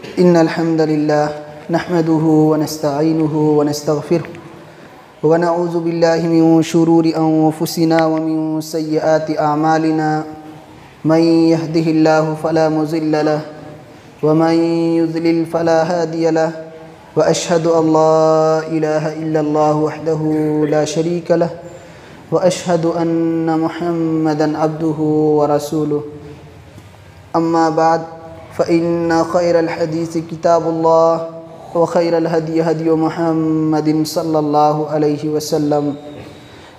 إن الحمد لله نحمده ونستعينه ونستغفره ونعوذ بالله من شرور أنفسنا ومن سيئات أعمالنا من يهده الله فلا مضل له ومن يضلل فلا هادي له وأشهد أن لا إله إلا الله وحده لا شريك له وأشهد أن محمدًا عبده ورسوله أما بعد فإن خير الحديث كتاب الله وخير الهدي هدي محمد صلى الله عليه وسلم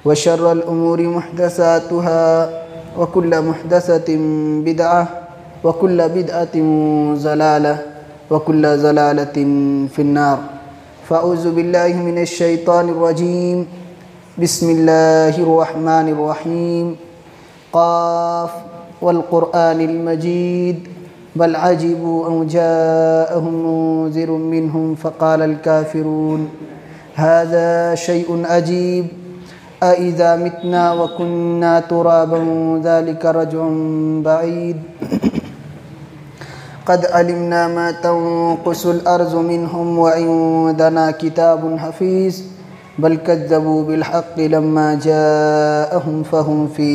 وشر الأمور محدثاتها وكل محدثة بدعة وكل بدعة ضلالة وكل ضلالة في النار فأعوذ بالله من الشيطان الرجيم بسم الله الرحمن الرحيم قاف والقرآن المجيد بل عجبوا أن جاءهم منذر منهم فقال الكافرون هذا شيء عجيب أإذا متنا وكنا ترابا ذلك رجع بعيد قد علمنا ما تنقص الأرض منهم وعندنا كتاب حفيظ بل كذبوا بالحق لما جاءهم فهم في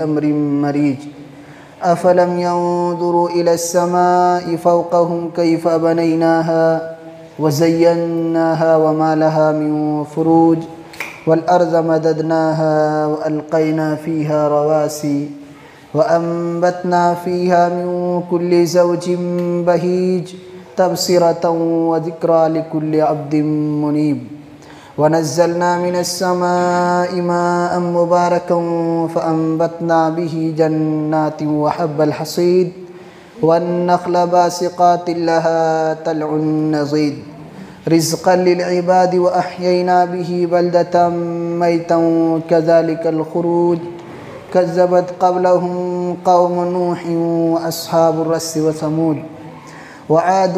أمر مريج أفلم ينظروا إلى السماء فوقهم كيف بنيناها وزيناها وما لها من فروج والأرض مددناها وألقينا فيها رواسي وأنبتنا فيها من كل زوج بهيج تبصرة وذكرى لكل عبد منيب ونزلنا من السماء ماء مباركا فأنبتنا به جنات وحب الحصيد والنخل باسقات لها طلع نضيد رزقا للعباد وأحيينا به بلدة ميتا كذلك الخروج كذبت قبلهم قوم نوح وأصحاب الرس وثمود وعاد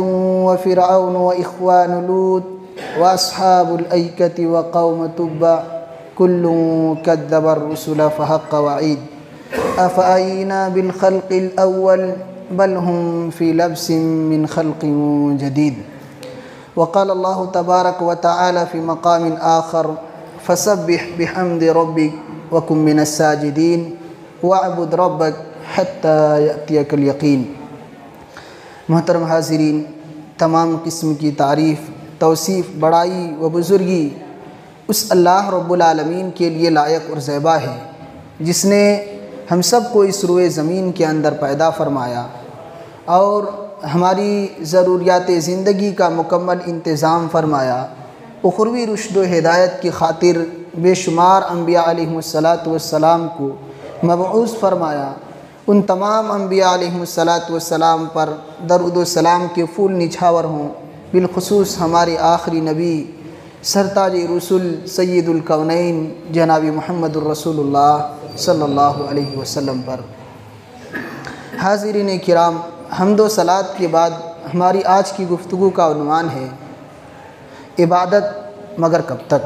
وفرعون وإخوان لوط وأصحاب الأيكة وقوم تبع كل كذب الرسل فحق وعيد أفأينا بالخلق الأول بل هم في لبس من خلق جديد وقال الله تبارك وتعالى في مقام آخر فسبح بحمد ربك وكن من الساجدين واعبد ربك حتى يأتيك اليقين۔ محترم حاضرین، تمام قسم کی تعریف، توصیف، بڑائی و بزرگی اس اللہ رب العالمین کے لیے لائق اور زیبا ہے جس نے ہم سب کو اس روئے زمین کے اندر پیدا فرمایا اور ہماری ضروریات زندگی کا مکمل انتظام فرمایا، اخروی رشد و ہدایت کی خاطر بے شمار انبیاء علیہم السلام کو مبعوث فرمایا۔ ان تمام انبیاء علیہم السلام پر درود و سلام کے پھول نچھاور ہوں، بالخصوص ہمارے آخری نبی سرتاج رسول سید الکونین جناب محمد الرسول اللہ صلی اللہ علیہ وسلم پر۔ حاضرین کرام، حمد و صلات کے بعد ہماری آج کی گفتگو کا عنوان ہے عبادت مگر کب تک۔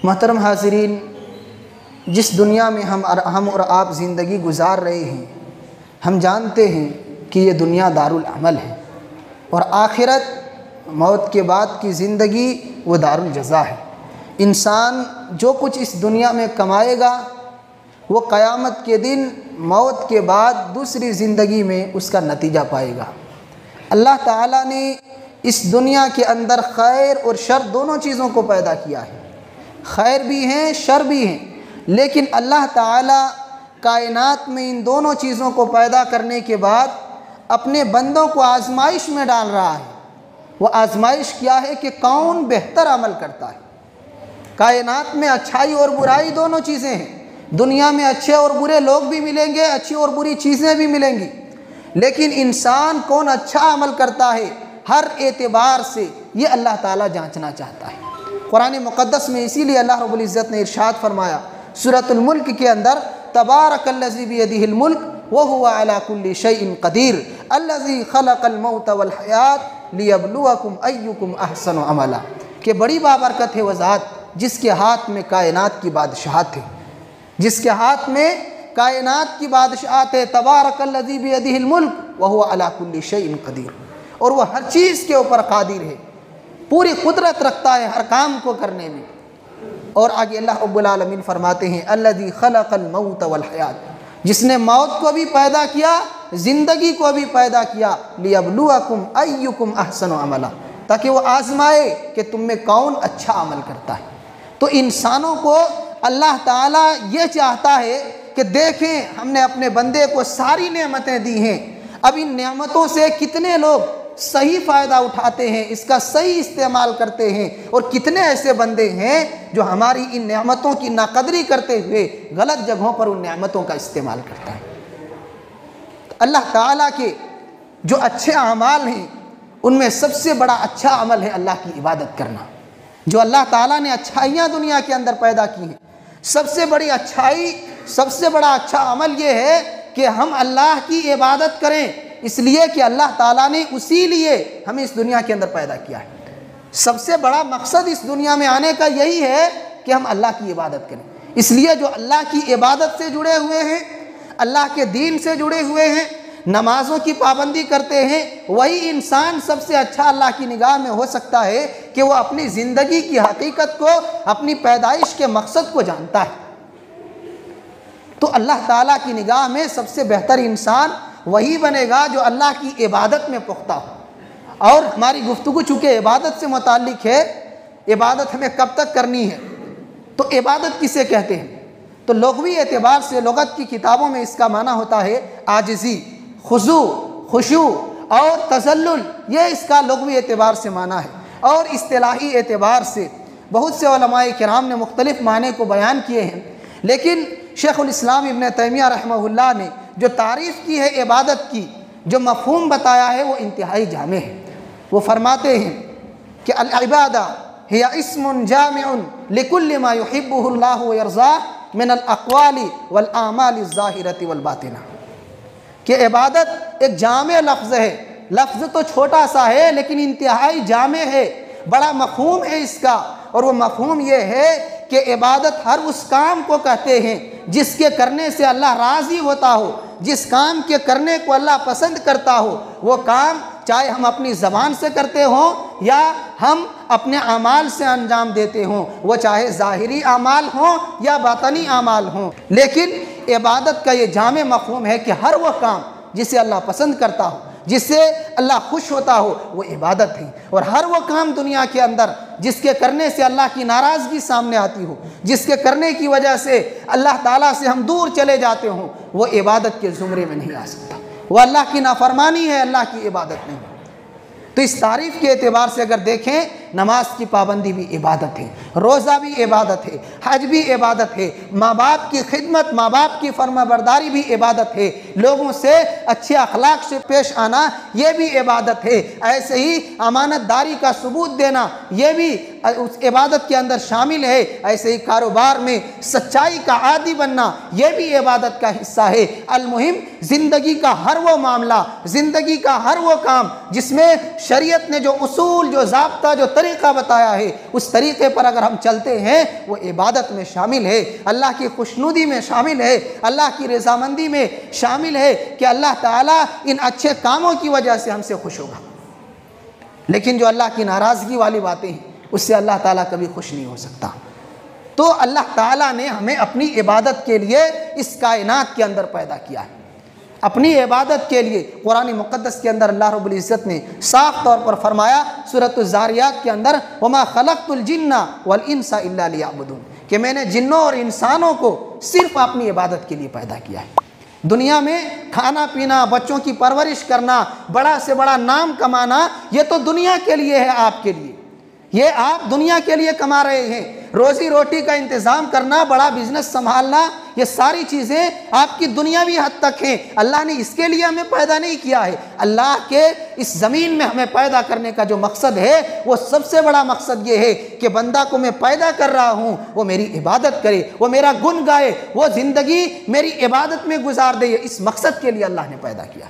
محترم حاضرین، جس دنیا میں ہم اور آپ زندگی گزار رہے ہیں، ہم جانتے ہیں کہ یہ دنیا دارالعمل ہے اور آخرت موت کے بعد کی زندگی وہ دارالجزا ہے۔ انسان جو کچھ اس دنیا میں کمائے گا وہ قیامت کے دن موت کے بعد دوسری زندگی میں اس کا نتیجہ پائے گا۔ اللہ تعالیٰ نے اس دنیا کے اندر خیر اور شر دونوں چیزوں کو پیدا کیا ہے، خیر بھی ہیں شر بھی ہیں، لیکن اللہ تعالیٰ کائنات میں ان دونوں چیزوں کو پیدا کرنے کے بعد اپنے بندوں کو آزمائش میں ڈال رہا ہے۔ وہ آزمائش کیا ہے کہ کون بہتر عمل کرتا ہے۔ کائنات میں اچھائی اور برائی دونوں چیزیں ہیں، دنیا میں اچھے اور برے لوگ بھی ملیں گے، اچھی اور بری چیزیں بھی ملیں گی، لیکن انسان کون اچھا عمل کرتا ہے ہر اعتبار سے یہ اللہ تعالیٰ جانچنا چاہتا ہے۔ قرآن مقدس میں اسی لیے اللہ رب العزت نے ارشاد فرمایا سورۃ الملک کے اندر تبارک الذی بیدہ الملک وہو علی کل شیء قدیر الذی خلق الموت والحیات لیبلوکم ایکم احسن عملا، کہ بڑی بابرکت ہے وہ ذات جس کے ہاتھ میں کائنات کی بادشاہت ہے، جس کے ہاتھ میں کائنات کی بادشاہت ہے، تبارک الذی بیدہ الملک وہو علی کل شیء قدیر، اور وہ ہر چیز کے اوپر قادر ہے، پوری قدرت رکھتا ہے ہر کام کو کرنے میں۔ اور آگے اللہ رب العالمین فرماتے ہیں الذی خلق الموت والحیات، جس نے موت کو بھی پیدا کیا، زندگی کو بھی پیدا کیا، لیبلوکم ایکم احسن عملا، تاکہ وہ آزمائے کہ تم میں کون اچھا عمل کرتا ہے۔ تو انسانوں کو اللہ تعالیٰ یہ چاہتا ہے کہ دیکھیں ہم نے اپنے بندے کو ساری نعمتیں دی ہیں، اب ان نعمتوں سے کتنے لوگ صحیح فائدہ اٹھاتے ہیں، اس کا صحیح استعمال کرتے ہیں، اور کتنے ایسے بندے ہیں جو ہماری ان نعمتوں کی ناقدری کرتے ہوئے غلط جگہوں پر ان نعمتوں کا استعمال کرتا ہے۔ اللہ تعالیٰ کے جو اچھے اعمال ہیں ان میں سب سے بڑا اچھا عمل ہے اللہ کی عبادت کرنا۔ جو اللہ تعالیٰ نے اچھائیاں دنیا کے اندر پیدا کی ہیں، سب سے بڑی اچھائی، سب سے بڑا اچھا عمل یہ ہے کہ ہم اللہ کی عبادت کریں، اس لیے کہ اللہ تعالیٰ نے اسی لیے ہمیں اس دنیا کے اندر پیدا کیا ہے۔ سب سے بڑا مقصد اس دنیا میں آنے کا یہی ہے کہ ہم اللہ کی عبادت کریں۔ اس لیے جو اللہ کی عبادت سے جڑے ہوئے ہیں، اللہ کے دین سے جڑے ہوئے ہیں، نمازوں کی پابندی کرتے ہیں، وہی انسان سب سے اچھا اللہ کی نگاہ میں ہو سکتا ہے کہ وہ اپنی زندگی کی حقیقت کو، اپنی پیدائش کے مقصد کو جانتا ہے۔ تو اللہ تعالیٰ کی نگاہ میں سب سے بہتر انسان وہی بنے گا جو اللہ کی عبادت میں پختہ ہو۔ اور ہماری گفتگو چونکہ عبادت سے متعلق ہے، عبادت ہمیں کب تک کرنی ہے، تو عبادت کسے کہتے ہیں؟ تو لغوی اعتبار سے لغت کی کتابوں میں اس کا معنی ہوتا ہے عاجزی، خضوع، خشوع اور تذلل، یہ اس کا لغوی اعتبار سے معنی ہے۔ اور اصطلاحی اعتبار سے بہت سے علماء کرام نے مختلف معنی کو بیان کیے ہیں، لیکن شیخ الاسلام ابن تیمیہ رحمہ اللہ نے جو تعریف کی ہے عبادت کی، جو مفہوم بتایا ہے، وہ انتہائی جامع ہے۔ وہ فرماتے ہیں کہ العبادہ ہی اسم جامع لکل ما یحبہ اللہ ویرضاہ من الاقوال والاعمال الظاہرۃ والباطنہ، کہ عبادت ایک جامع لفظ ہے، لفظ تو چھوٹا سا ہے لیکن انتہائی جامع ہے، بڑا مفہوم ہے اس کا، اور وہ مفہوم یہ ہے کہ عبادت ہر اس کام کو کہتے ہیں جس کے کرنے سے اللہ راضی ہوتا ہو، جس کام کے کرنے کو اللہ پسند کرتا ہو، وہ کام چاہے ہم اپنی زبان سے کرتے ہوں یا ہم اپنے اعمال سے انجام دیتے ہوں، وہ چاہے ظاہری اعمال ہوں یا باطنی اعمال ہوں، لیکن عبادت کا یہ جامع مفہوم ہے کہ ہر وہ کام جسے اللہ پسند کرتا ہو، جس سے اللہ خوش ہوتا ہو، وہ عبادت ہے۔ اور ہر وہ کام دنیا کے اندر جس کے کرنے سے اللہ کی ناراضگی سامنے آتی ہو، جس کے کرنے کی وجہ سے اللہ تعالیٰ سے ہم دور چلے جاتے ہوں، وہ عبادت کے زمرے میں نہیں آ سکتا، وہ اللہ کی نافرمانی ہے، اللہ کی عبادت نہیں۔ تو اس تعریف کے اعتبار سے اگر دیکھیں، نماز کی پابندی بھی عبادت ہے، روزہ بھی عبادت ہے، حج بھی عبادت ہے، ماں باپ کی خدمت، ماں باپ کی فرما برداری بھی عبادت ہے، لوگوں سے اچھے اخلاق سے پیش آنا یہ بھی عبادت ہے، ایسے ہی امانت داری کا ثبوت دینا یہ بھی اس عبادت کے اندر شامل ہے، ایسے ہی کاروبار میں سچائی کا عادی بننا یہ بھی عبادت کا حصہ ہے۔ المہم زندگی کا ہر وہ معاملہ، زندگی کا ہر وہ کام جس میں شریعت نے جو اصول، جو ضابطہ، جو طریقہ بتایا ہے، اس طریقے پر اگر ہم چلتے ہیں وہ عبادت میں شامل ہے، اللہ کی خوشنودی میں شامل ہے، اللہ کی رضامندی میں شامل ہے کہ اللہ تعالیٰ ان اچھے کاموں کی وجہ سے ہم سے خوش ہوگا۔ لیکن جو اللہ کی ناراضگی والی باتیں ہیں اس سے اللہ تعالیٰ کبھی خوش نہیں ہو سکتا۔ تو اللہ تعالیٰ نے ہمیں اپنی عبادت کے لیے اس کائنات کے اندر پیدا کیا ہے، اپنی عبادت کے لیے۔ قرآن مقدس کے اندر اللہ رب العزت نے صاف طور پر فرمایا سورۃ الذاریات کے اندر وَمَا خَلَقْتُ الْجِنَّ وَالْإِنسَ إِلَّا لِيَعْبُدُونَ، کہ میں نے جنوں اور انسانوں کو صرف اپنی عبادت کے لیے پیدا کیا ہے۔ دنیا میں کھانا پینا، بچوں کی پرورش کرنا، بڑا سے بڑا نام کمانا، یہ تو دنیا کے لیے ہے، آپ کے لیے، یہ آپ دنیا کے لیے کما رہے ہیں۔ روزی روٹی کا انتظام کرنا، بڑا بزنس سنبھالنا، یہ ساری چیزیں آپ کی دنیاوی حد تک ہیں، اللہ نے اس کے لیے ہمیں پیدا نہیں کیا ہے۔ اللہ کے اس زمین میں ہمیں پیدا کرنے کا جو مقصد ہے وہ سب سے بڑا مقصد یہ ہے کہ بندہ کو میں پیدا کر رہا ہوں وہ میری عبادت کرے، وہ میرا گن گائے، وہ زندگی میری عبادت میں گزار دے، اس مقصد کے لیے اللہ نے پیدا کیا۔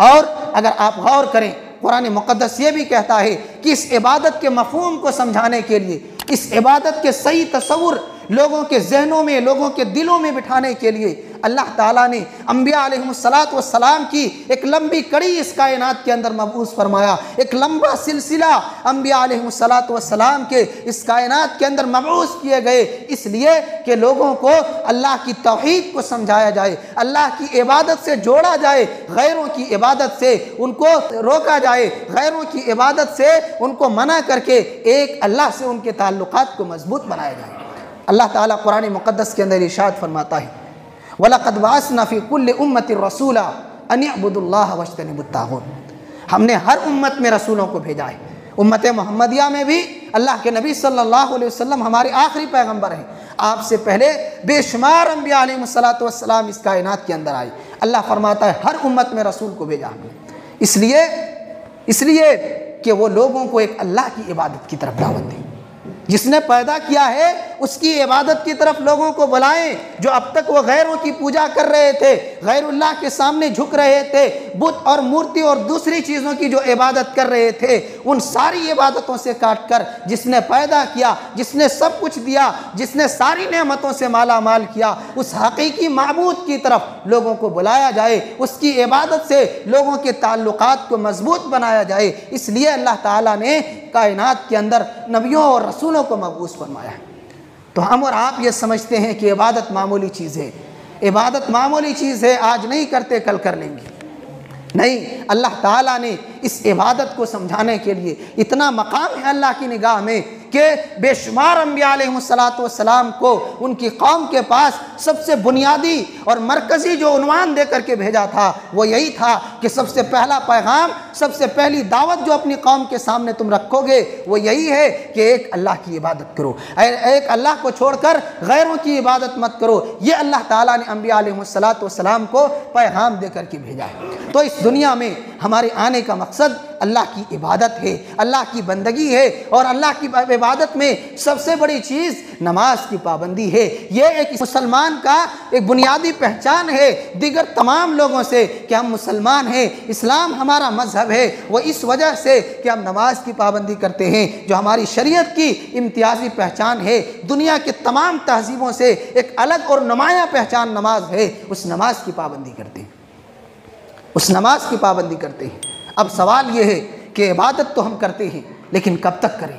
اور اگر آپ غور کریں، قرآن مقدس یہ بھی کہتا ہے کہ اس عبادت کے مفہوم کو سمجھانے کے لیے، اس عبادت کے صحیح تصور لوگوں کے ذہنوں میں، لوگوں کے دلوں میں بٹھانے کے لیے اللہ تعالیٰ نے انبیاء علیہم کی ایک لمبی کڑی اس کائنات کے اندر مبعوث فرمایا، ایک لمبا سلسلہ انبیاء علیہم کے اس کائنات کے اندر مبعوث کیے گئے، اس لیے کہ لوگوں کو اللہ کی توحید کو سمجھایا جائے، اللہ کی عبادت سے جوڑا جائے، غیروں کی عبادت سے ان کو روکا جائے، غیروں کی عبادت سے ان کو منع کر کے ایک اللہ سے ان کے تعلقات کو مضبوط بنایا جائے۔ اللہ تعالیٰ قرآن مقدس کے اندر ارشاد فرماتا ہے وَلَقَدْ بَعَثْنَا فِي كُلِّ أُمَّةٍ رَسُولًا أَنِ اعْبُدُوا اللَّهَ وَاجْتَنِبُوا الطَّاغُوتَ۔ ہم نے ہر امت میں رسولوں کو بھیجا ہے، امت محمدیہ میں بھی اللہ کے نبی صلی اللہ علیہ وسلم ہمارے آخری پیغمبر ہیں، آپ سے پہلے بے شمار انبیاء علیہ السلام اس کائنات کے اندر آئے۔ اللہ فرماتا ہے ہر امت میں رسول کو بھیجا ہم نے، اس لیے کہ وہ لوگوں کو ایک اللہ کی عبادت کی طرف دعوت دیں، جس نے پیدا کیا ہے اس کی عبادت کی طرف لوگوں کو بلائیں۔ جو اب تک وہ غیروں کی پوجا کر رہے تھے، غیر اللہ کے سامنے جھک رہے تھے، بت اور مورتی اور دوسری چیزوں کی جو عبادت کر رہے تھے، ان ساری عبادتوں سے کاٹ کر جس نے پیدا کیا، جس نے سب کچھ دیا، جس نے ساری نعمتوں سے مالا مال کیا، اس حقیقی معبود کی طرف لوگوں کو بلایا جائے، اس کی عبادت سے لوگوں کے تعلقات کو مضبوط بنایا جائے۔ اس لیے اللہ تعالیٰ نے کائنات کے اندر نبیوں اور رسولوں کو مبعوث فرمایا ہے۔ تو ہم اور آپ یہ سمجھتے ہیں کہ عبادت معمولی چیز ہے، عبادت معمولی چیز ہے، آج نہیں کرتے کل کر لیں گے، نہیں، اللہ تعالیٰ نے اس عبادت کو سمجھانے کے لیے اتنا مقام ہے اللہ کی نگاہ میں کہ بے شمار انبیاء علیہ السلام کو ان کی قوم کے پاس سب سے بنیادی اور مرکزی جو عنوان دے کر کے بھیجا تھا وہ یہی تھا کہ سب سے پہلا پیغام، سب سے پہلی دعوت جو اپنی قوم کے سامنے تم رکھو گے وہ یہی ہے کہ ایک اللہ کی عبادت کرو، ایک اللہ کو چھوڑ کر غیروں کی عبادت مت کرو۔ یہ اللہ تعالیٰ نے انبیاء علیہ السلام کو پیغام دے کر کے بھیجا ہے۔ تو اس دنیا میں ہمارے آنے کا مقصد اللہ کی عبادت ہے، اللہ کی بندگی ہے، اور اللہ کی عبادت میں سب سے بڑی چیز نماز کی پابندی ہے۔ یہ ایک مسلمان کا ایک بنیادی پہچان ہے دیگر تمام لوگوں سے کہ ہم مسلمان ہیں، اسلام ہمارا مذہب ہے، وہ اس وجہ سے کہ ہم نماز کی پابندی کرتے ہیں، جو ہماری شریعت کی امتیازی پہچان ہے۔ دنیا کے تمام تہذیبوں سے ایک الگ اور نمایاں پہچان نماز ہے، اس نماز کی پابندی کرتے ہیں، اس نماز کی پابندی کرتے ہیں۔ اب سوال یہ ہے کہ عبادت تو ہم کرتے ہیں لیکن کب تک کریں،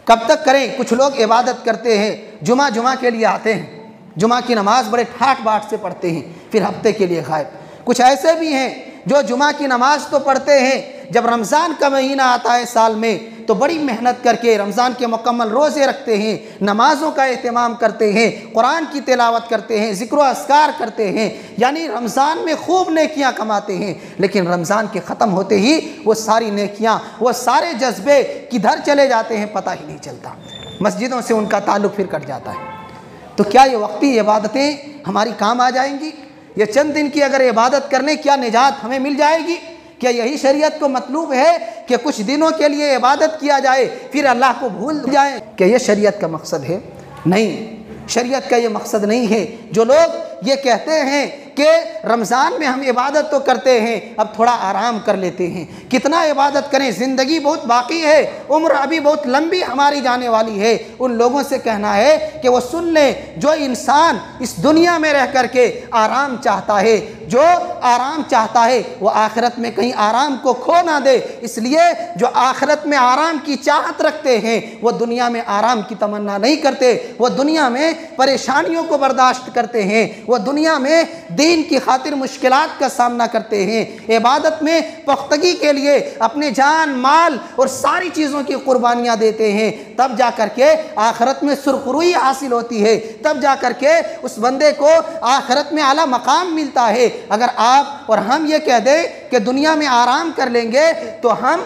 کب تک کریں؟ کچھ لوگ عبادت کرتے ہیں، جمعہ کے لیے آتے ہیں، جمعہ کی نماز بڑے ٹھاٹ باٹ سے پڑھتے ہیں، پھر ہفتے کے لیے غائب۔ کچھ ایسے بھی ہیں جو جمعہ کی نماز تو پڑھتے ہیں، جب رمضان کا مہینہ آتا ہے سال میں تو بڑی محنت کر کے رمضان کے مکمل روزے رکھتے ہیں، نمازوں کا اہتمام کرتے ہیں، قرآن کی تلاوت کرتے ہیں، ذکر و اذکار کرتے ہیں، یعنی رمضان میں خوب نیکیاں کماتے ہیں، لیکن رمضان کے ختم ہوتے ہی وہ ساری نیکیاں، وہ سارے جذبے کدھر چلے جاتے ہیں پتہ ہی نہیں چلتا، مسجدوں سے ان کا تعلق پھر کٹ جاتا ہے۔ تو کیا یہ وقتی عبادتیں ہماری کام آ جائیں گی؟ یہ چند دن کی اگر عبادت کرنے کیا نجات ہمیں مل جائے گی؟ کیا یہی شریعت کو مطلوب ہے کہ کچھ دنوں کے لیے عبادت کیا جائے پھر اللہ کو بھول جائیں؟ کہ یہ شریعت کا مقصد ہے؟ نہیں، شریعت کا یہ مقصد نہیں ہے۔ جو لوگ یہ کہتے ہیں کہ رمضان میں ہم عبادت تو کرتے ہیں، اب تھوڑا آرام کر لیتے ہیں، کتنا عبادت کریں، زندگی بہت باقی ہے، عمر ابھی بہت لمبی ہماری جانے والی ہے، ان لوگوں سے کہنا ہے کہ وہ سن لیں، جو انسان اس دنیا میں رہ کر کے آرام چاہتا ہے، جو آرام چاہتا ہے وہ آخرت میں کہیں آرام کو کھو نہ دے، اس لیے جو آخرت میں آرام کی چاہت رکھتے ہیں وہ دنیا میں آرام کی تمنا نہیں کرتے، وہ دنیا میں پریشانیوں کو برداشت کرتے ہیں، وہ دنیا میں دین کی خاطر مشکلات کا سامنا کرتے ہیں، عبادت میں پختگی کے لیے اپنے جان مال اور ساری چیزوں کی قربانیاں دیتے ہیں، تب جا کر کے آخرت میں سرخروئی حاصل ہوتی ہے، تب جا کر کے اس بندے کو آخرت میں اعلیٰ مقام ملتا ہے۔ اگر آپ اور ہم یہ کہہ دیں کہ دنیا میں آرام کر لیں گے تو ہم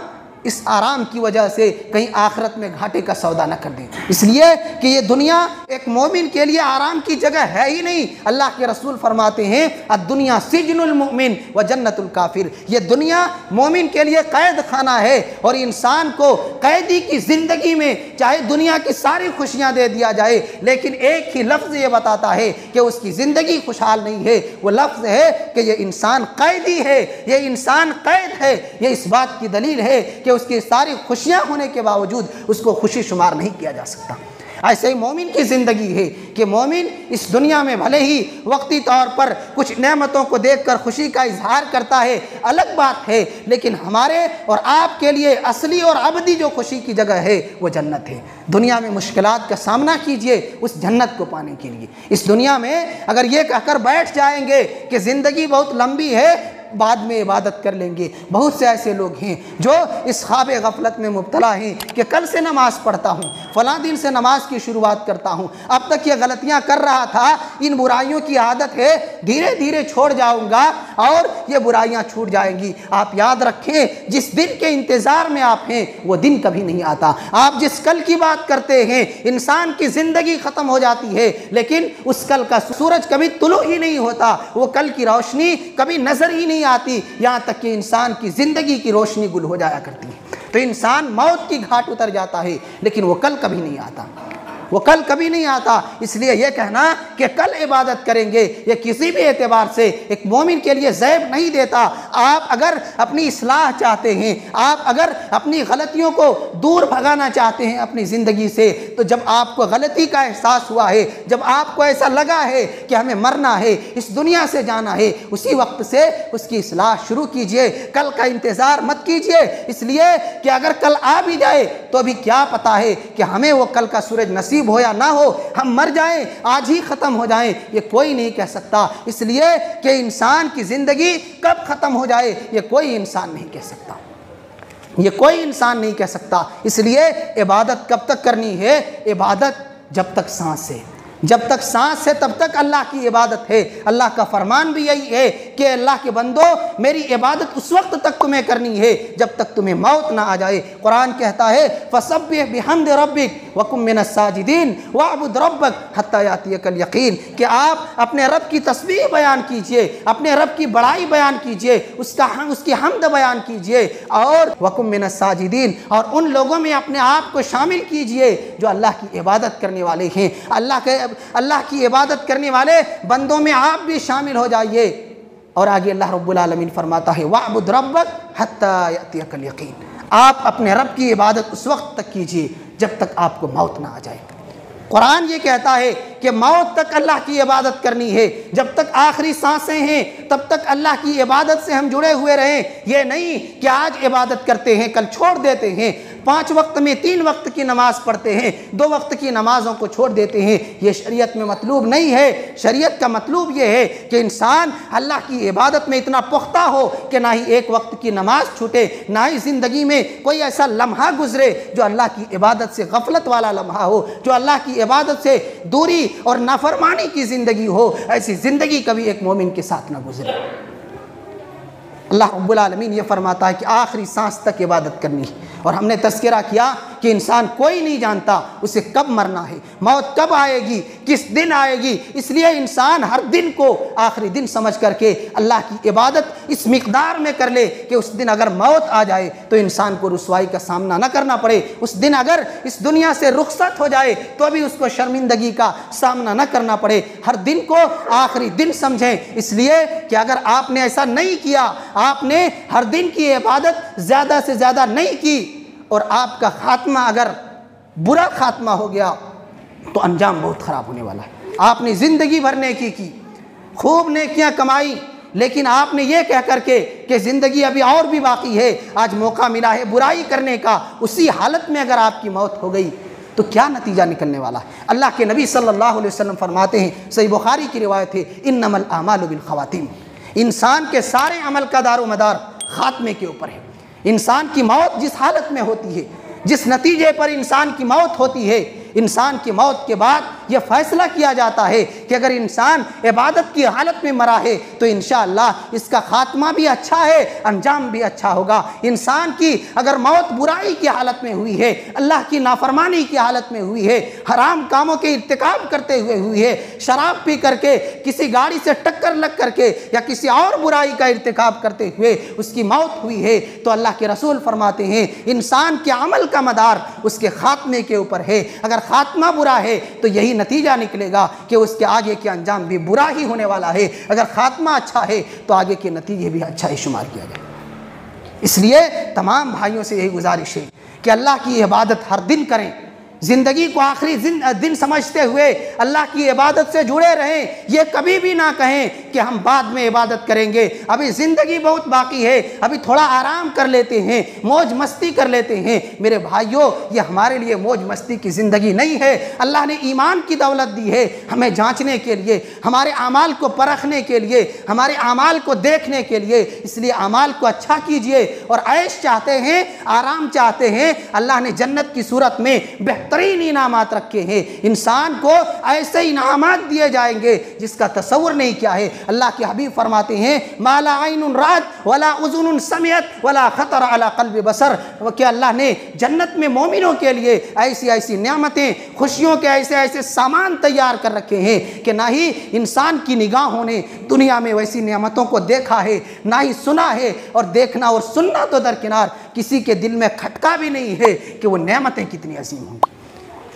اس آرام کی وجہ سے کہیں آخرت میں گھاٹے کا سودا نہ کر دیں، اس لیے کہ یہ دنیا ایک مومن کے لیے آرام کی جگہ ہے ہی نہیں۔ اللہ کے رسول فرماتے ہیں الدنیا سجن المؤمن و جنت الکافر، یہ دنیا مومن کے لیے قید خانہ ہے، اور انسان کو قیدی کی زندگی میں چاہے دنیا کی ساری خوشیاں دے دیا جائے لیکن ایک ہی لفظ یہ بتاتا ہے کہ اس کی زندگی خوشحال نہیں ہے، وہ لفظ ہے کہ یہ انسان قیدی ہے، یہ انسان قید ہے۔ یہ اس بات کی دلیل ہے کہ اس کی ساری خوشیاں ہونے کے باوجود اس کو خوشی شمار نہیں کیا جا سکتا۔ ایسے ہی مومن کی زندگی ہے کہ مومن اس دنیا میں بھلے ہی وقتی طور پر کچھ نعمتوں کو دیکھ کر خوشی کا اظہار کرتا ہے، الگ بات ہے، لیکن ہمارے اور آپ کے لیے اصلی اور ابدی جو خوشی کی جگہ ہے وہ جنت ہے۔ دنیا میں مشکلات کا سامنا کیجئے اس جنت کو پانے کے لیے۔ اس دنیا میں اگر یہ کہہ کر بیٹھ جائیں گے کہ زندگی بہت لمبی ہے، بعد میں عبادت کر لیں گے۔ بہت سے ایسے لوگ ہیں جو اس خواب غفلت میں مبتلا ہیں کہ کل سے نماز پڑھتا ہوں، فلاں دن سے نماز کی شروعات کرتا ہوں، اب تک یہ غلطیاں کر رہا تھا، ان برائیوں کی عادت ہے، دھیرے دھیرے چھوڑ جاؤں گا اور یہ برائیاں چھوٹ جائیں گی۔ آپ یاد رکھیں، جس دن کے انتظار میں آپ ہیں وہ دن کبھی نہیں آتا۔ آپ جس کل کی بات کرتے ہیں، انسان کی زندگی ختم ہو جاتی ہے، لیکن اس کل کا سورج کبھی طلوع ہی نہیں ہوتا، وہ کل کی روشنی کبھی نظر ہی نہیں آتی، یہاں تک کہ انسان کی زندگی کی روشنی گل ہو جایا کرتی ہے۔ تو انسان موت کی گھاٹ اتر جاتا ہے، لیکن وہ کل کبھی نہیں آتا، وہ کل کبھی نہیں آتا۔ اس لیے یہ کہنا کہ کل عبادت کریں گے، یہ کسی بھی اعتبار سے ایک مومن کے لیے زیب نہیں دیتا۔ آپ اگر اپنی اصلاح چاہتے ہیں، آپ اگر اپنی غلطیوں کو دور بھگانا چاہتے ہیں اپنی زندگی سے، تو جب آپ کو غلطی کا احساس ہوا ہے، جب آپ کو ایسا لگا ہے کہ ہمیں مرنا ہے، اس دنیا سے جانا ہے، اسی وقت سے اس کی اصلاح شروع کیجئے۔ کل کا انتظار مت کیجئے، اس لیے کہ اگر کل آ بھی جائے تو ابھی کیا پتا ہے کہ ہمیں وہ کل کا سورج نصیب ہو یا نہ ہو، ہم مر جائیں، آج ہی ختم ہو جائیں، یہ کوئی نہیں کہہ سکتا۔ اس لیے کہ انسان کی زندگی کب ختم ہو جائے یہ کوئی انسان نہیں کہہ سکتا، یہ کوئی انسان نہیں کہہ سکتا۔ اس لیے عبادت کب تک کرنی ہے؟ عبادت جب تک سانس ہے، جب تک سانس ہے تب تک اللہ کی عبادت ہے۔ اللہ کا فرمان بھی یہی ہے کہ اللہ کے بندو میری عبادت اس وقت تک تمہیں کرنی ہے جب تک تمہیں موت نہ آ جائے۔ قرآن کہتا ہے فَسَبِّحْ بِحَمْدِ رَبِّكَ وَكُن مِّنَ السَّاجِدِينَ وَاعْبُدْ رَبَّكَ حَتَّى يَأْتِيَكَ الْيَقِينُ، کہ آپ اپنے رب کی تسبیح بیان کیجئے، اپنے رب کی بڑائی بیان کیجئے، اس کی حمد بیان کیجئے، اور وَكُن مِّنَ السَّاجِدِينَ، اور ان لوگوں میں اپنے آپ کو شامل کیجئے جو اللہ کی عبادت کرنے والے ہیں۔ اللہ کی عبادت کرنے والے بندوں میں آپ بھی شامل ہو جائیے۔ اور آگے اللہ رب العالمین فرماتا ہے وَاعْبُدْ رَبَّكَ حَتَّى يَأْتِيَكَ الْيَقِينُ، آپ اپنے رب کی عبادت اس وقت تک کیجئے جب تک آپ کو موت نہ آ جائے۔ قرآن یہ کہتا ہے کہ موت تک اللہ کی عبادت کرنی ہے، جب تک آخری سانسیں ہیں تب تک اللہ کی عبادت سے ہم جڑے ہوئے رہیں۔ یہ نہیں کہ آج عبادت کرتے ہیں کل چھوڑ دیتے ہیں، 5 وقت میں 3 وقت کی نماز پڑھتے ہیں، 2 وقت کی نمازوں کو چھوڑ دیتے ہیں، یہ شریعت میں مطلوب نہیں ہے۔ شریعت کا مطلوب یہ ہے کہ انسان اللہ کی عبادت میں اتنا پختہ ہو کہ نہ ہی 1 وقت کی نماز چھوٹے، نہ ہی زندگی میں کوئی ایسا لمحہ گزرے جو اللہ کی عبادت سے غفلت والا لمحہ ہو، جو اللہ کی عبادت سے دوری اور نافرمانی کی زندگی ہو۔ ایسی زندگی کبھی ایک مومن کے ساتھ نہ گزرے۔ اللہ رب العالمین یہ فرماتا ہے کہ آخری سانس تک عبادت کرنی ہے، اور ہم نے تذکرہ کیا کہ انسان کوئی نہیں جانتا اسے کب مرنا ہے، موت کب آئے گی، کس دن آئے گی۔ اس لیے انسان ہر دن کو آخری دن سمجھ کر کے اللہ کی عبادت اس مقدار میں کر لے کہ اس دن اگر موت آ جائے تو انسان کو رسوائی کا سامنا نہ کرنا پڑے، اس دن اگر اس دنیا سے رخصت ہو جائے تو ابھی اس کو شرمندگی کا سامنا نہ کرنا پڑے۔ ہر دن کو آخری دن سمجھیں، اس لیے کہ اگر آپ نے ایسا نہیں کیا، آپ نے ہر دن کی عبادت زیادہ سے زیادہ نہیں کی، اور آپ کا خاتمہ اگر برا خاتمہ ہو گیا تو انجام بہت خراب ہونے والا ہے۔ آپ نے زندگی بھر نیکی کی، خوب نیکیاں کمائی، لیکن آپ نے یہ کہہ کر کے کہ زندگی ابھی اور بھی باقی ہے، آج موقع ملا ہے برائی کرنے کا، اسی حالت میں اگر آپ کی موت ہو گئی تو کیا نتیجہ نکلنے والا ہے؟ اللہ کے نبی صلی اللہ علیہ وسلم فرماتے ہیں، صحیح بخاری کی روایت ہے، انما الاعمال بالخواتیم، انسان کے سارے عمل کا دار و مدار خاتمے کے اوپر ہے۔ انسان کی موت جس حالت میں ہوتی ہے، جس نتیجے پر انسان کی موت ہوتی ہے، انسان کی موت کے بعد یہ فیصلہ کیا جاتا ہے کہ اگر انسان عبادت کی حالت میں مرا ہے تو انشاءاللہ اس کا خاتمہ بھی اچھا ہے، انجام بھی اچھا ہوگا۔ انسان کی اگر موت برائی کی حالت میں ہوئی ہے، اللہ کی نافرمانی کی حالت میں ہوئی ہے، حرام کاموں کے ارتکاب کرتے ہوئے ہوئی ہے، شراب پی کر کے، کسی گاڑی سے ٹکر لگ کر کے، یا کسی اور برائی کا ارتکاب کرتے ہوئے اس کی موت ہوئی ہے، تو اللہ کے رسول فرماتے ہیں انسان کے عمل کا مدار اس کے خاتمے کے اوپر ہے۔ اگر خاتمہ برا ہے تو یہی نتیجہ نکلے گا کہ اس کے آگے کے انجام بھی برا ہی ہونے والا ہے، اگر خاتمہ اچھا ہے تو آگے کے نتیجے بھی اچھا ہی شمار کیا جائے۔ اس لیے تمام بھائیوں سے یہی گزارش ہے کہ اللہ کی عبادت ہر دن کریں، زندگی کو آخری دن سمجھتے ہوئے اللہ کی عبادت سے جڑے رہیں. یہ کبھی بھی نہ کہیں کہ ہم بعد میں عبادت کریں گے, ابھی زندگی بہت باقی ہے, ابھی تھوڑا آرام کر لیتے ہیں, موج مستی کر لیتے ہیں. میرے بھائیوں, یہ ہمارے لیے موج مستی کی زندگی نہیں ہے. اللہ نے ایمان کی دولت دی ہے ہمیں جانچنے کے لیے, ہمارے اعمال کو پرکھنے کے لیے, ہمارے اعمال کو دیکھنے کے لیے. اس لیے اعمال کو اچھا کیجئے. اور عیش چاہتے ہیں, آرام چاہتے ہیں, اللہ نے جنت کی صورت میں بہترین انعامات رکھے ہیں. انسان کو ایسے انعامات دیے جائیں گے جس کا تصور نہیں کیا ہے. اللہ کے حبیب فرماتے ہیں ما لا عین رأت ولا اذن سمعت ولا خطر علی قلب بصر, کہ اللہ نے جنت میں مومنوں کے لیے ایسی ایسی نعمتیں, خوشیوں کے ایسے ایسے سامان تیار کر رکھے ہیں کہ نہ ہی انسان کی نگاہوں نے دنیا میں ویسی نعمتوں کو دیکھا ہے, نہ ہی سنا ہے. اور دیکھنا اور سننا تو درکنار, کسی کے دل میں کھٹکا بھی نہیں ہے کہ وہ نعمتیں کتنی عظیم ہوں گی.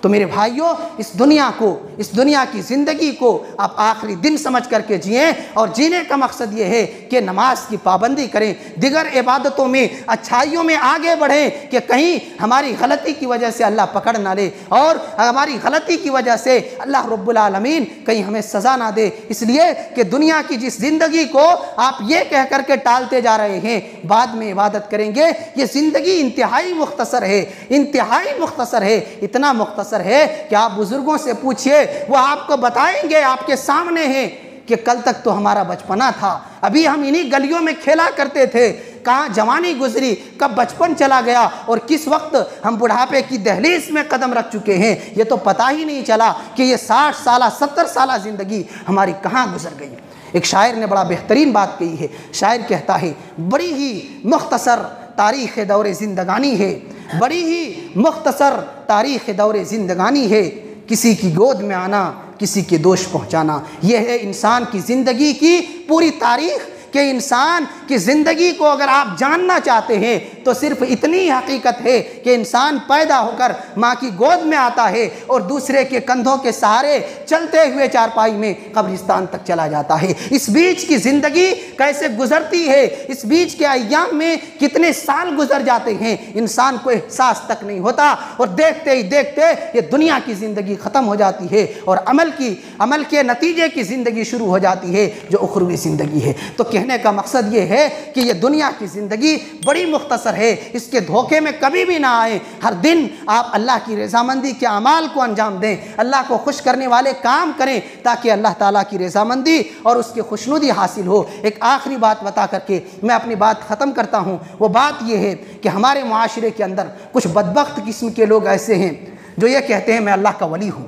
تو میرے بھائیوں, اس دنیا کو, اس دنیا کی زندگی کو آپ آخری دن سمجھ کر کے جئیں. اور جینے کا مقصد یہ ہے کہ نماز کی پابندی کریں, دیگر عبادتوں میں, اچھائیوں میں آگے بڑھیں کہ کہیں ہماری غلطی کی وجہ سے اللہ پکڑ نہ لے, اور ہماری غلطی کی وجہ سے اللہ رب العالمین کہیں ہمیں سزا نہ دے. اس لیے کہ دنیا کی جس زندگی کو آپ یہ کہہ کر کے ٹالتے جا رہے ہیں بعد میں عبادت کریں گے, یہ زندگی انتہائی مختصر ہے, انتہائی مختصر ہے. اتنا مختصر ہے کہ آپ بزرگوں سے پوچھئے, وہ آپ کو بتائیں گے, آپ کے سامنے ہیں کہ کل تک تو ہمارا بچپنا تھا, ابھی ہم انہی گلیوں میں کھیلا کرتے تھے, کہاں جوانی گزری, کب بچپن چلا گیا, اور کس وقت ہم بڑھاپے کی دہلیز میں قدم رکھ چکے ہیں, یہ تو پتہ ہی نہیں چلا کہ یہ 60 سالہ 70 سالہ زندگی ہماری کہاں گزر گئی. ایک شاعر نے بڑا بہترین بات کہی ہے. شاعر کہتا ہے بڑی ہی مختصر تاریخ دور زندگانی ہے, بڑی ہی مختصر تاریخ دور زندگانی ہے, کسی کی گود میں آنا, کسی کے دوش پہنچانا. یہ ہے انسان کی زندگی کی پوری تاریخ, کہ انسان کی زندگی کو اگر آپ جاننا چاہتے ہیں تو صرف اتنی حقیقت ہے کہ انسان پیدا ہو کر ماں کی گود میں آتا ہے اور دوسرے کے کندھوں کے سہارے چلتے ہوئے چارپائی میں قبرستان تک چلا جاتا ہے. اس بیچ کی زندگی کیسے گزرتی ہے, اس بیچ کے ایام میں کتنے سال گزر جاتے ہیں, انسان کو احساس تک نہیں ہوتا, اور دیکھتے ہی دیکھتے یہ دنیا کی زندگی ختم ہو جاتی ہے اور عمل کے نتیجے کی زندگی شروع ہو جاتی ہے جو اخروی زندگی ہے. تو کہنے کا مقصد یہ ہے کہ یہ دنیا کی زندگی بڑی مختصر ہے, اس کے دھوکے میں کبھی بھی نہ آئیں. ہر دن آپ اللہ کی رضامندی کے اعمال کو انجام دیں, اللہ کو خوش کرنے والے کام کریں تاکہ اللہ تعالیٰ کی رضامندی اور اس کی خوشنودی حاصل ہو. ایک آخری بات بتا کر کے میں اپنی بات ختم کرتا ہوں. وہ بات یہ ہے کہ ہمارے معاشرے کے اندر کچھ بدبخت قسم کے لوگ ایسے ہیں جو یہ کہتے ہیں میں اللہ کا ولی ہوں,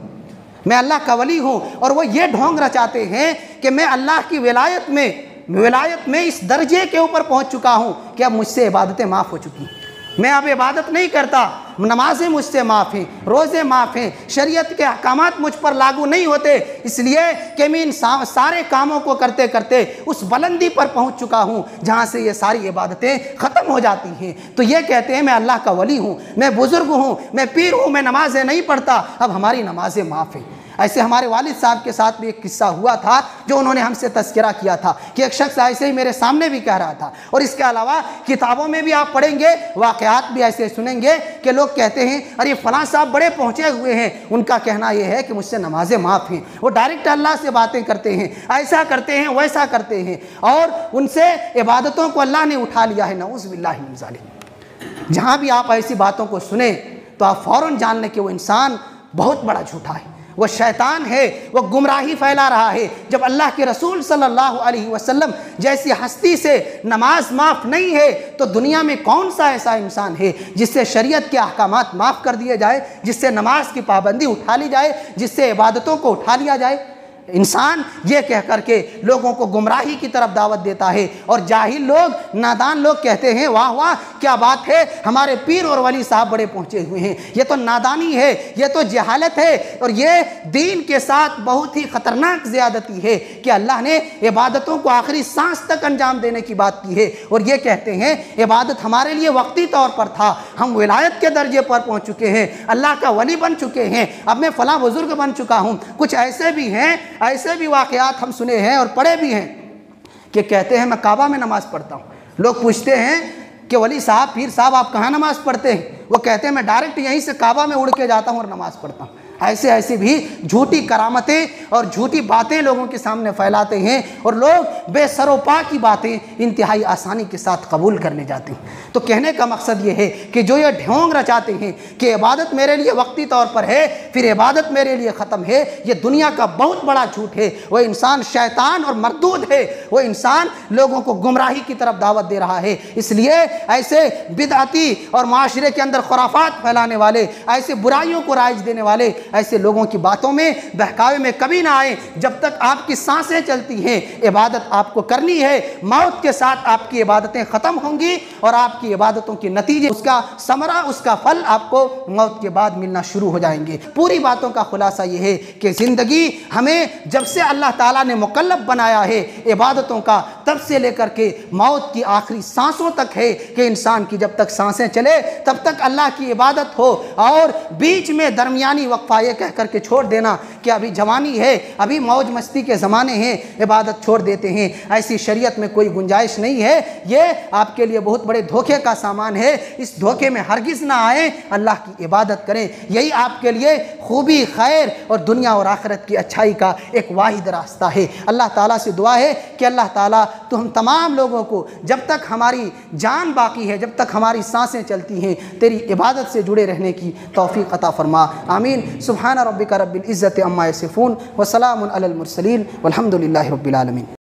میں اللہ کا ولی ہوں, اور وہ یہ ڈھونگ رچاتے ہیں کہ میں اللہ کی ولایت میں اس درجے کے اوپر پہنچ چکا ہوں کہ اب مجھ سے عبادتیں معاف ہو چکی, میں اب عبادت نہیں کرتا, نمازیں مجھ سے معاف ہیں, روزے معاف ہیں, شریعت کے احکامات مجھ پر لاگو نہیں ہوتے, اس لیے کہ میں ان سارے کاموں کو کرتے کرتے اس بلندی پر پہنچ چکا ہوں جہاں سے یہ ساری عبادتیں ختم ہو جاتی ہیں. تو یہ کہتے ہیں میں اللہ کا ولی ہوں, میں بزرگ ہوں, میں پیر ہوں, میں نمازیں نہیں پڑھتا, اب ہماری نمازیں معاف ہیں. ایسے ہمارے والد صاحب کے ساتھ بھی ایک قصہ ہوا تھا جو انہوں نے ہم سے تذکرہ کیا تھا کہ ایک شخص ایسے ہی میرے سامنے بھی کہہ رہا تھا, اور اس کے علاوہ کتابوں میں بھی آپ پڑھیں گے, واقعات بھی ایسے سنیں گے کہ لوگ کہتے ہیں ارے فلاں صاحب بڑے پہنچے ہوئے ہیں, ان کا کہنا یہ ہے کہ مجھ سے نمازیں معاف ہیں, وہ ڈائریکٹ اللہ سے باتیں کرتے ہیں, ایسا کرتے ہیں, ویسا کرتے ہیں, اور ان سے عبادتوں کو اللہ نے اٹھا لیا ہے. نعوذ باللہ من ذالک. جہاں بھی آپ ایسی باتوں کو سنیں تو آپ فوراً جان لیں کہ وہ انسان بہت بڑا جھوٹا ہے, وہ شیطان ہے, وہ گمراہی پھیلا رہا ہے. جب اللہ کے رسول صلی اللہ علیہ وسلم جیسی ہستی سے نماز معاف نہیں ہے تو دنیا میں کون سا ایسا انسان ہے جس سے شریعت کے احکامات معاف کر دیے جائے, جس سے نماز کی پابندی اٹھا لی جائے, جس سے عبادتوں کو اٹھا لیا جائے. انسان یہ کہہ کر کے لوگوں کو گمراہی کی طرف دعوت دیتا ہے, اور جاہل لوگ, نادان لوگ کہتے ہیں واہ واہ کیا بات ہے, ہمارے پیر اور ولی صاحب بڑے پہنچے ہوئے ہیں. یہ تو نادانی ہے, یہ تو جہالت ہے, اور یہ دین کے ساتھ بہت ہی خطرناک زیادتی ہے کہ اللہ نے عبادتوں کو آخری سانس تک انجام دینے کی بات کی ہے, اور یہ کہتے ہیں عبادت ہمارے لیے وقتی طور پر تھا, ہم ولایت کے درجے پر پہنچ چکے ہیں, اللہ کا ولی بن چکے ہیں, اب میں فلاں بزرگ بن چکا ہوں. کچھ ایسے بھی ہیں, ایسے بھی واقعات ہم سنے ہیں اور پڑھے بھی ہیں کہ کہتے ہیں میں کعبہ میں نماز پڑھتا ہوں. لوگ پوچھتے ہیں کہ ولی صاحب, پیر صاحب آپ کہاں نماز پڑھتے ہیں؟ وہ کہتے ہیں میں ڈائریکٹ یہیں سے کعبہ میں اڑ کے جاتا ہوں اور نماز پڑھتا ہوں۔ ایسے بھی جھوٹی کرامتیں اور جھوٹی باتیں لوگوں کے سامنے پھیلاتے ہیں اور لوگ بے سر و پا کی باتیں انتہائی آسانی کے ساتھ قبول کرنے جاتے ہیں۔ تو کہنے کا مقصد یہ ہے کہ جو یہ ڈھونگ رچاتے ہیں کہ عبادت میرے لیے وقتی طور پر ہے پھر عبادت میرے لیے ختم ہے، یہ دنیا کا بہت بڑا جھوٹ ہے۔ وہ انسان شیطان اور مردود ہے، وہ انسان لوگوں کو گمراہی کی طرف دعوت دے رہا ہے۔ اس لیے ایسے بدعتی اور معاشرے کے اندر خرافات پھیلانے والے، ایسے برائیوں کو رائج دینے والے، ایسے لوگوں کی باتوں میں بہکاوے میں کبھی نہ آئیں۔ جب تک آپ کی سانسیں چلتی ہیں عبادت آپ کو کرنی ہے، موت کے ساتھ آپ کی عبادتیں ختم ہوں گی اور آپ کی عبادتوں کے نتیجے، اس کا ثمرہ، اس کا پھل آپ کو موت کے بعد ملنا شروع ہو جائیں گے۔ پوری باتوں کا خلاصہ یہ ہے کہ زندگی ہمیں جب سے اللہ تعالیٰ نے مکلف بنایا ہے عبادتوں کا، تب سے لے کر کے موت کی آخری سانسوں تک ہے کہ انسان کی جب تک سانسیں چلے تب تک اللہ کی عبادت ہو، اور بیچ میں درمیانی وقفہ یہ کہہ کر کے چھوڑ دینا کہ ابھی جوانی ہے، ابھی موج مستی کے زمانے ہیں، عبادت چھوڑ دیتے ہیں، ایسی شریعت میں کوئی گنجائش نہیں ہے۔ یہ آپ کے لیے بہت بڑے دھوکے کا سامان ہے، اس دھوکے میں ہرگز نہ آئیں، اللہ کی عبادت کریں، یہی آپ کے لیے خوبی، خیر اور دنیا اور آخرت کی اچھائی کا ایک واحد راستہ ہے۔ اللہ تعالیٰ سے دعا ہے کہ اللہ تعالیٰ تو ہم تمام لوگوں کو جب تک ہماری جان باقی ہے، جب تک ہماری سانسیں چلتی ہیں، تیری عبادت سے جڑے رہنے کی توفیق عطا فرما، آمین۔ سبحان ربک رب العزت عما یصفون وسلام علی المرسلین والحمد للہ رب العالمین۔